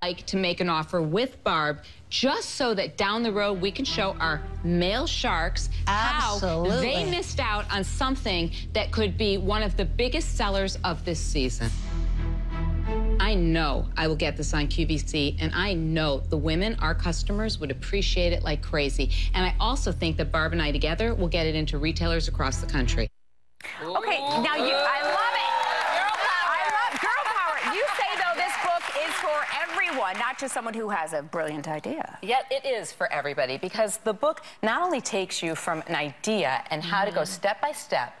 like to make an offer with Barb just so that down the road we can show our male sharks how they missed out on something that could be one of the biggest sellers of this season. I know I will get this on QVC, and I know the women, our customers, would appreciate it like crazy. And I also think that Barb and I together will get it into retailers across the country. Okay, now I love it. I love girl power. You say, though, this book is for everyone, not just someone who has a brilliant idea. Yeah, it is for everybody, because the book not only takes you from an idea and how to go step by step,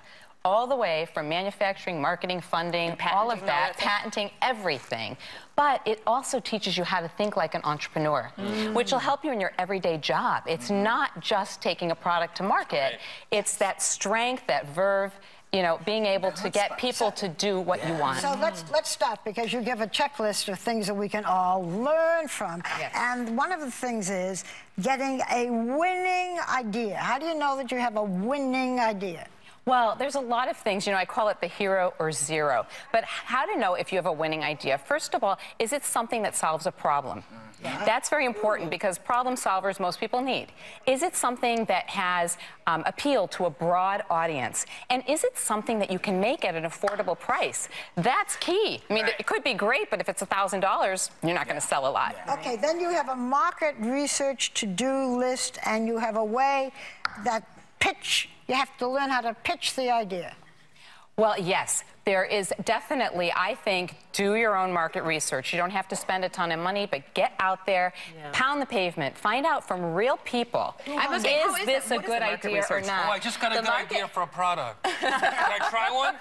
all the way from manufacturing, marketing, funding, all of that, patenting, everything. But it also teaches you how to think like an entrepreneur, which will help you in your everyday job. It's not just taking a product to market. It's that strength, that verve, you know, being able to get people to do what you want. So let's start, because you give a checklist of things that we can all learn from. Yes. And one of the things is getting a winning idea. How do you know that you have a winning idea? Well, there's a lot of things, you know, I call it the hero or zero. But how to know if you have a winning idea? First of all, is it something that solves a problem? That's very important, because problem solvers most people need. Is it something that has appeal to a broad audience? And is it something that you can make at an affordable price? That's key. I mean, it could be great, but if it's $1,000, you're not going to sell a lot. Okay, then you have a market research to-do list, and you have a way that you have to learn how to pitch the idea. Well, yes, there is definitely, I think, do your own market research. You don't have to spend a ton of money, but get out there, pound the pavement, find out from real people, is this a good idea or not? Oh, I just got a good idea for a product. Can I try one?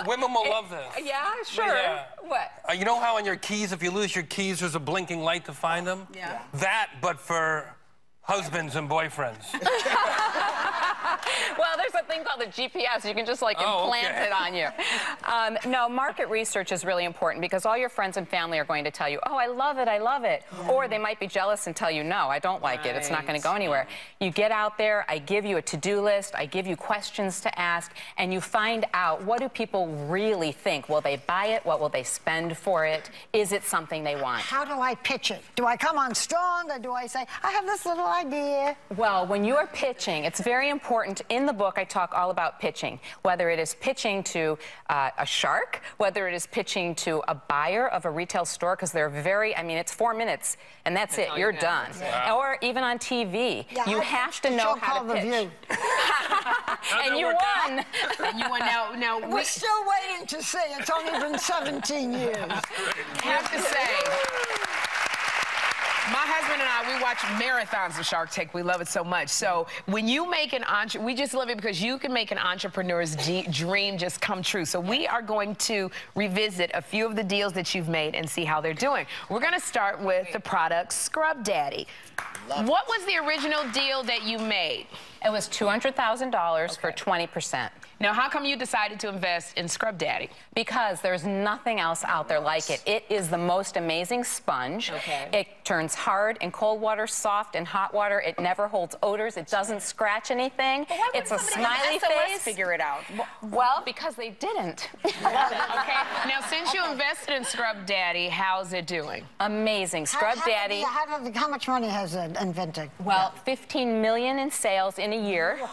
Women will love this. Yeah, sure. Yeah. What? You know how on your keys, if you lose your keys, there's a blinking light to find them? Yeah. That, but for husbands and boyfriends. Well, there's a thing called a GPS. You can just, like, implant it on you. No, market research is really important, because all your friends and family are going to tell you, oh, I love it, I love it. Or they might be jealous and tell you, no, I don't like it. It's not going to go anywhere. You get out there, I give you a to-do list, I give you questions to ask, and you find out, what do people really think? Will they buy it? What will they spend for it? Is it something they want? How do I pitch it? Do I come on strong, or do I say, I have this little idea? Well, when you are pitching, it's very important. In the book, I talk all about pitching, whether it is pitching to a shark, whether it is pitching to a buyer of a retail store, because they're I mean, it's 4 minutes, and that's it. You're done. Or even on TV. You have to know how to pitch. And you won. And you won. Now we're still waiting to see. It's only been 17 years. I have to say, my husband and I, we watch marathons of Shark Tank. We love it so much. So when you make we just love it, because you can make an entrepreneur's dream just come true. So we are going to revisit a few of the deals that you've made and see how they're doing. We're going to start with the product Scrub Daddy. What was the original deal that you made? It was $200,000 for 20%. Now, how come you decided to invest in Scrub Daddy? Because there's nothing else out there like it. It is the most amazing sponge. It turns hard in cold water, soft in hot water. It never holds odors. It doesn't scratch anything. It's a smiley face. Figure it out. Well, because they didn't. Okay. Now, since you invested in Scrub Daddy, how's it doing? Amazing. Scrub Daddy. How much money has it invented? Well, 15 million in sales in a year. Wow.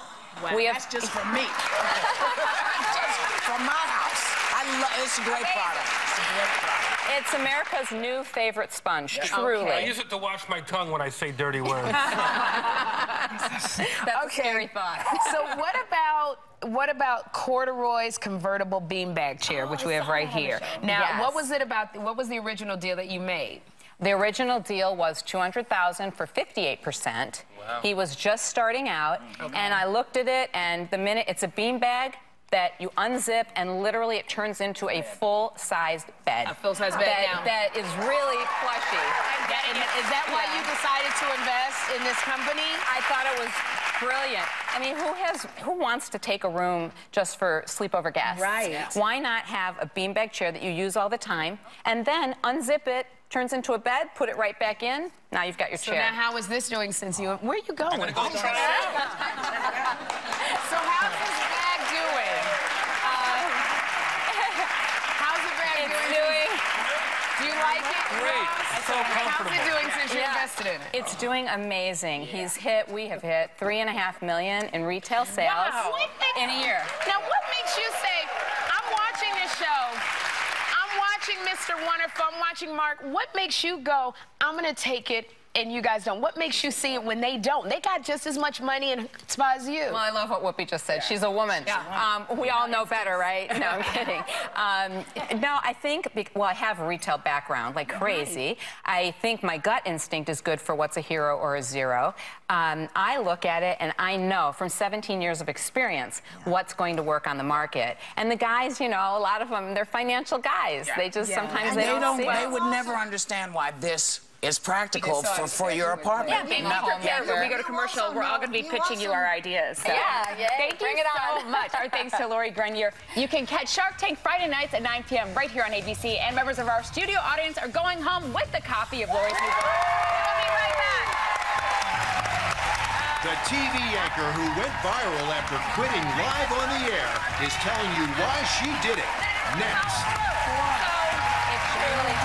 That's just for me. Just for my house. It's a great product. It's a great product. It's America's new favorite sponge, truly. I use it to wash my tongue when I say dirty words. That's a scary thought. So what about Corduroy's convertible beanbag chair, which we have right here? Now, what was the original deal that you made? The original deal was $200,000 for 58%. Wow. He was just starting out, and I looked at it, and it's a beanbag that you unzip, and literally it turns into a full-sized bed. A full-sized bed now. That is really plushy. Is that why you decided to invest in this company? I thought it was brilliant. I mean, who wants to take a room just for sleepover guests? Right. Why not have a beanbag chair that you use all the time, and then unzip it, turns into a bed, put it right back in, now you've got your chair. So now how is this doing since you... Where are you going? I'm going to go try it out. So how's this bag doing? How's the bag doing? Doing... Do you like it? Great. So comfortable. How's it doing since you invested in it? It's doing amazing. We have hit $3.5 million in retail sales in a year. Now, what makes you say, I'm watching this show, I'm watching Mr. Wonderful, I'm watching Mark, what makes you go, I'm going to take it, and you guys don't? What makes you see it when they don't? They got just as much money and chutzpah as you. Well, I love what Whoopi just said. Yeah. She's a woman. Yeah. We all know better, right? No, I'm kidding. No, I think, well, I have a retail background like crazy. I think my gut instinct is good for what's a hero or a zero. I look at it and I know from 17 years of experience what's going to work on the market. And the guys, you know, a lot of them, they're financial guys. They just sometimes they don't see it. They would never understand why this is practical for your apartment. Yeah, being a home manager. When we go to commercial, we're all going to be pitching you our ideas. So. Yeah, Thank you so much. Our thanks to Lori Greiner. You can catch Shark Tank Friday nights at 9 p.m. right here on ABC, and members of our studio audience are going home with a copy of Lori's new book. We'll be right back. The TV anchor who went viral after quitting live on the air is telling you why she did it. Next. It's really